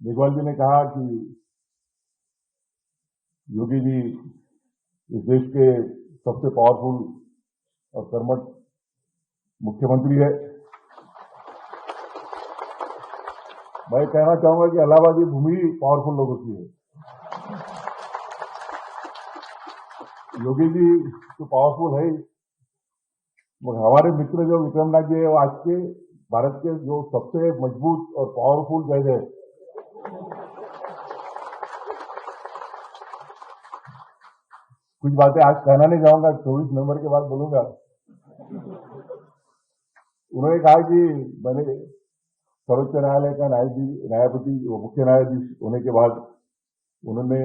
मेघवाल जी ने कहा कि योगी जी इस देश के सबसे पावरफुल और कर्मठ मुख्यमंत्री है। मैं कहना चाहूंगा कि इलाहाबाद की भूमि पावरफुल लोगों की है। योगी जी तो पावरफुल है ही, मगर हमारे मित्र जो विक्रमनाथ जी है वो आज के भारत के जो सबसे मजबूत और पावरफुल जज है। कुछ बातें आज कहना नहीं चाहूंगा, 24 नवंबर के बाद बोलूंगा। उन्होंने कहा कि मैंने सर्वोच्च न्यायालय का न्यायपति मुख्य न्यायाधीश होने के बाद उन्होंने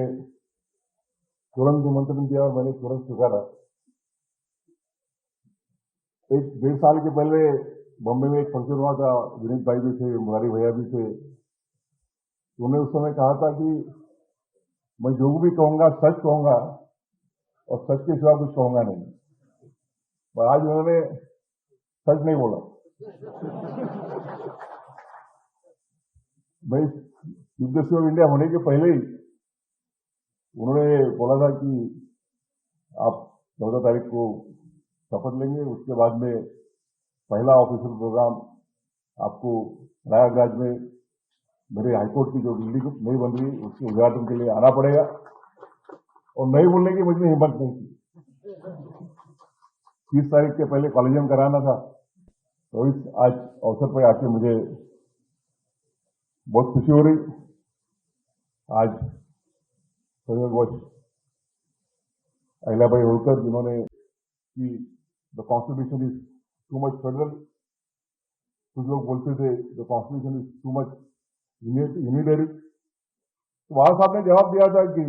तुरंत निमंत्रण दिया और मैंने तुरंत स्वीकारा। 1-1.5 साल के पहले बॉम्बे में एक फंक्शन हुआ था, विनीत भाई भी थे, मुरारी भैया भी थे। उन्होंने उस समय कहा था कि मैं जो भी कहूंगा सच कहूंगा और सच के सिवा कुछ कहूंगा नहीं। पर आज उन्होंने सच नहीं बोला। मैं चीफ जस्टिस ऑफ इंडिया होने के पहले ही उन्होंने बोला था कि आप 14 तारीख को शपथ लेंगे, उसके बाद में पहला ऑफिशियल प्रोग्राम आपको प्रयागराज में मेरे हाईकोर्ट की जो बिल्डिंग नहीं बन रही उसके उद्घाटन के लिए आना पड़ेगा। और नहीं बोलने की मुझे हिम्मत नहीं थी। 30 तारीख के पहले कॉलेजियम कराना था। तो इस आज अवसर पर आके मुझे बहुत खुशी हो रही। आज अहिल्याबाई होलकर जिन्होंने कि the constitution is too much federal, कुछ लोग बोलते थे the constitution is too much unitary. तो वहां साहब ने जवाब दिया था कि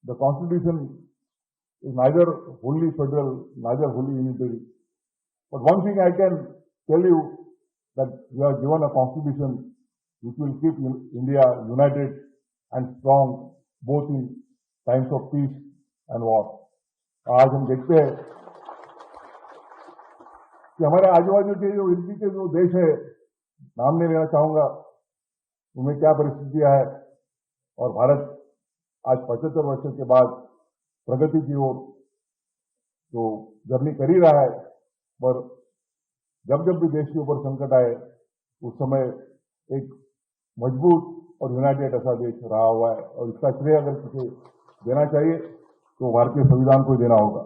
the constitution is neither wholly federal neither wholly unitary, but one thing I can tell you that we are given a constitution which will keep India united and strong both in times of peace and war. आज हम देखते हैं कि हमारे आजू बाजू के जो इर्द के जो देश है, नाम नहीं लेना चाहूंगा, उनमें क्या परिस्थितियां है। और भारत आज 75 वर्षों के बाद प्रगति की ओर तो जर्नी कर ही रहा है। पर जब जब भी देश के ऊपर संकट आए उस समय एक मजबूत और यूनाइटेड ऐसा देश रहा हुआ है। और इसका श्रेय अगर किसी देना चाहिए तो भारतीय संविधान को देना होगा।